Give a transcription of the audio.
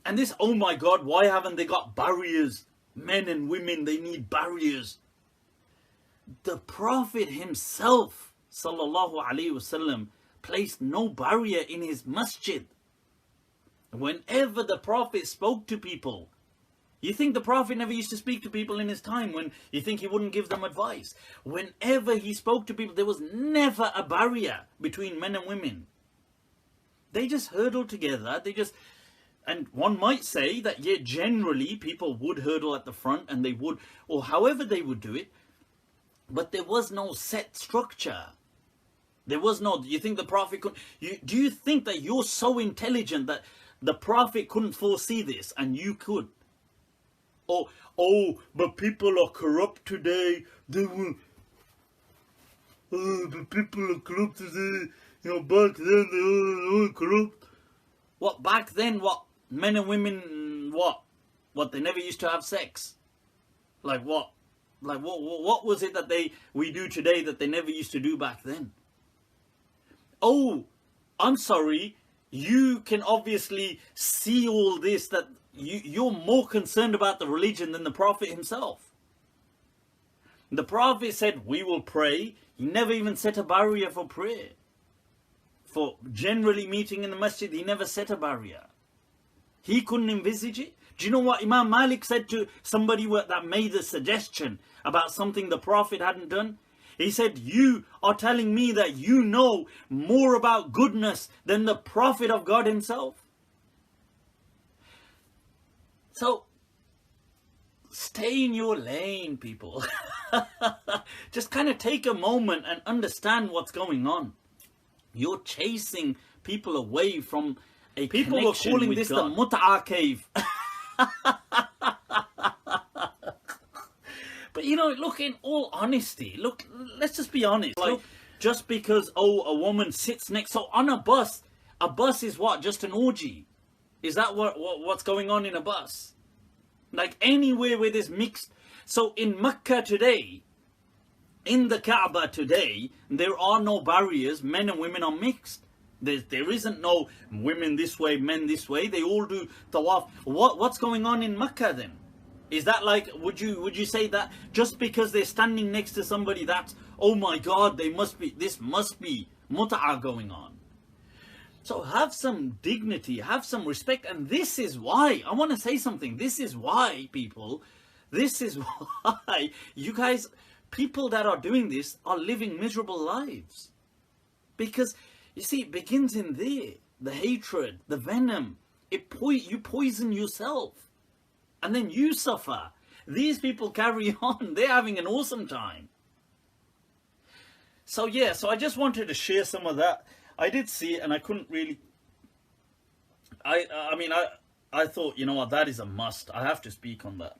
And this, oh my God, why haven't they got barriers? Men and women, they need barriers. The Prophet himself, sallallahu alaihi wasallam, placed no barrier in his masjid. Whenever the Prophet spoke to people, you think the Prophet never used to speak to people in his time when you think he wouldn't give them advice? Whenever he spoke to people, there was never a barrier between men and women. They just hurdled together. And one might say that, yeah, generally people would hurdle at the front and they would, or however they would do it. But there was no set structure. There was no, you think the Prophet could, do you think that you're so intelligent that the Prophet couldn't foresee this and you could? Oh, but people are corrupt today. They will, the people are corrupt today. You know, back then they were corrupt. What, back then, what? Men and women, what? What, they never used to have sex? Like what? Like what was it that we do today that they never used to do back then? Oh, I'm sorry. You can obviously see all this, that you're more concerned about the religion than the Prophet himself. The Prophet said, we will pray. He never even set a barrier for prayer. For generally meeting in the masjid, he never set a barrier. He couldn't envisage it. Do you know what Imam Malik said to somebody that made a suggestion about something the Prophet hadn't done? He said, you are telling me that you know more about goodness than the Prophet of God himself. So, stay in your lane, people. Just kind of take a moment and understand what's going on. You're chasing people away from a people were calling this God. The Mut'a cave. But you know, look, in all honesty, look, let's just be honest. Like, just because, a woman sits next, so on a bus is what? Just an orgy? Is that what's going on in a bus? Like anywhere where there's mixed. So in Mecca today, in the Kaaba today, there are no barriers. Men and women are mixed. There isn't no women this way, men this way. They all do tawaf. What's going on in Mecca then? Is that like, would you say that just because they're standing next to somebody that's, oh my God, this must be mut'a going on? So have some dignity, have some respect. And this is why, I want to say something. This is why, people, this is why you guys, people that are doing this are living miserable lives. Because, you see, it begins in there. The hatred, the venom, you poison yourself. And then you suffer. These people carry on. They're having an awesome time. So yeah, so I just wanted to share some of that. I did see it and I couldn't really... I thought, you know what, that is a must. I have to speak on that.